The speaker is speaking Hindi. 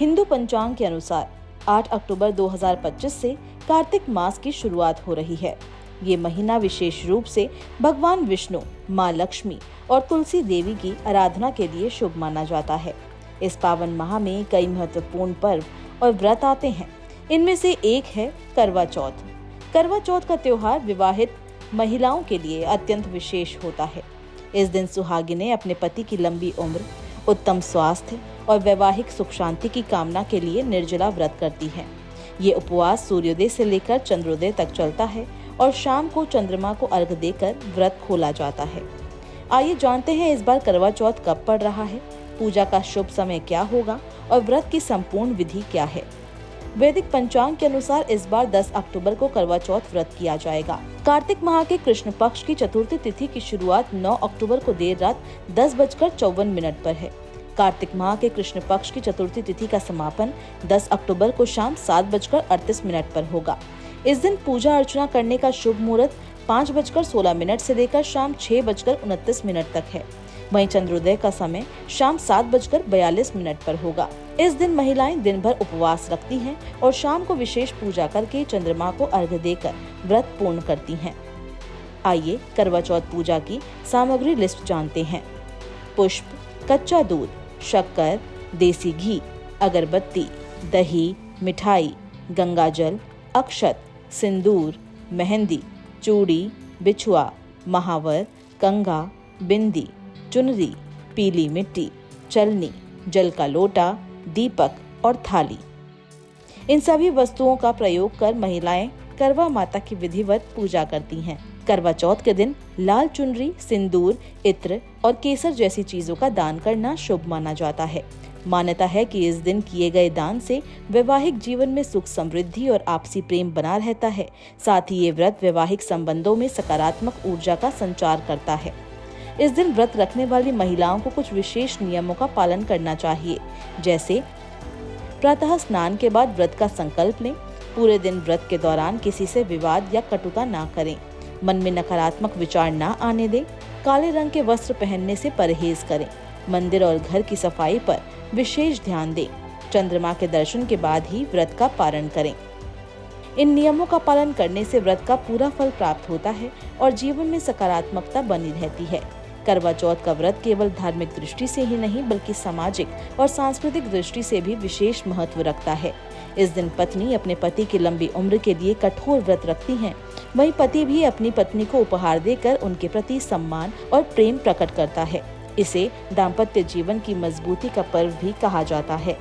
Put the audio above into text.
हिंदू पंचांग के अनुसार 8 अक्टूबर 2025 से कार्तिक मास की शुरुआत हो रही है। ये महीना विशेष रूप से भगवान विष्णु, माँ लक्ष्मी और तुलसी देवी की आराधना के लिए शुभ माना जाता है। इस पावन माह में कई महत्वपूर्ण पर्व और व्रत आते हैं। इनमें से एक है करवा चौथ। करवा चौथ का त्योहार विवाहित महिलाओं के लिए अत्यंत विशेष होता है। इस दिन सुहागिनें अपने पति की लंबी उम्र, उत्तम स्वास्थ्य और वैवाहिक सुख शांति की कामना के लिए निर्जला व्रत करती हैं। ये उपवास सूर्योदय से लेकर चंद्रोदय तक चलता है और शाम को चंद्रमा को अर्घ्य देकर व्रत खोला जाता है। आइए जानते हैं इस बार करवा चौथ कब पड़ रहा है, पूजा का शुभ समय क्या होगा और व्रत की संपूर्ण विधि क्या है। वैदिक पंचांग के अनुसार इस बार 10 अक्टूबर को करवा चौथ व्रत किया जाएगा। कार्तिक माह के कृष्ण पक्ष की चतुर्थी तिथि की शुरुआत 9 अक्टूबर को देर रात 10:54 पर है। कार्तिक माह के कृष्ण पक्ष की चतुर्थी तिथि का समापन 10 अक्टूबर को शाम 7:38 पर होगा। इस दिन पूजा अर्चना करने का शुभ मुहूर्त 5:16 से लेकर शाम 6:29 तक है। वहीं चंद्रोदय का समय शाम 7:42 पर होगा। इस दिन महिलाएं दिन भर उपवास रखती हैं और शाम को विशेष पूजा करके चंद्रमा को अर्घ्य देकर व्रत पूर्ण करती हैं। आइए करवा चौथ पूजा की सामग्री लिस्ट जानते हैं। पुष्प, कच्चा दूध, शक्कर, देसी घी, अगरबत्ती, दही, मिठाई, गंगाजल, अक्षत, सिंदूर, मेहंदी, चूड़ी, बिछुआ, महावर, कंघा, बिंदी, चुनरी, पीली मिट्टी, चलनी, जल का लोटा, दीपक और थाली। इन सभी वस्तुओं का प्रयोग कर महिलाएं करवा माता की विधिवत पूजा करती हैं। करवा चौथ के दिन लाल चुनरी, सिंदूर, इत्र और केसर जैसी चीजों का दान करना शुभ माना जाता है। मान्यता है कि इस दिन किए गए दान से वैवाहिक जीवन में सुख, समृद्धि और आपसी प्रेम बना रहता है। साथ ही ये व्रत वैवाहिक संबंधों में सकारात्मक ऊर्जा का संचार करता है। इस दिन व्रत रखने वाली महिलाओं को कुछ विशेष नियमों का पालन करना चाहिए, जैसे प्रातः स्नान के बाद व्रत का संकल्प लें। पूरे दिन व्रत के दौरान किसी से विवाद या कटुता ना करें। मन में नकारात्मक विचार ना आने दें। काले रंग के वस्त्र पहनने से परहेज करें। मंदिर और घर की सफाई पर विशेष ध्यान दें। चंद्रमा के दर्शन के बाद ही व्रत का पारण करें। इन नियमों का पालन करने से व्रत का पूरा फल प्राप्त होता है और जीवन में सकारात्मकता बनी रहती है। करवा चौथ का व्रत केवल धार्मिक दृष्टि से ही नहीं बल्कि सामाजिक और सांस्कृतिक दृष्टि से भी विशेष महत्व रखता है। इस दिन पत्नी अपने पति की लंबी उम्र के लिए कठोर व्रत रखती हैं। वहीं पति भी अपनी पत्नी को उपहार देकर उनके प्रति सम्मान और प्रेम प्रकट करता है। इसे दाम्पत्य जीवन की मजबूती का पर्व भी कहा जाता है।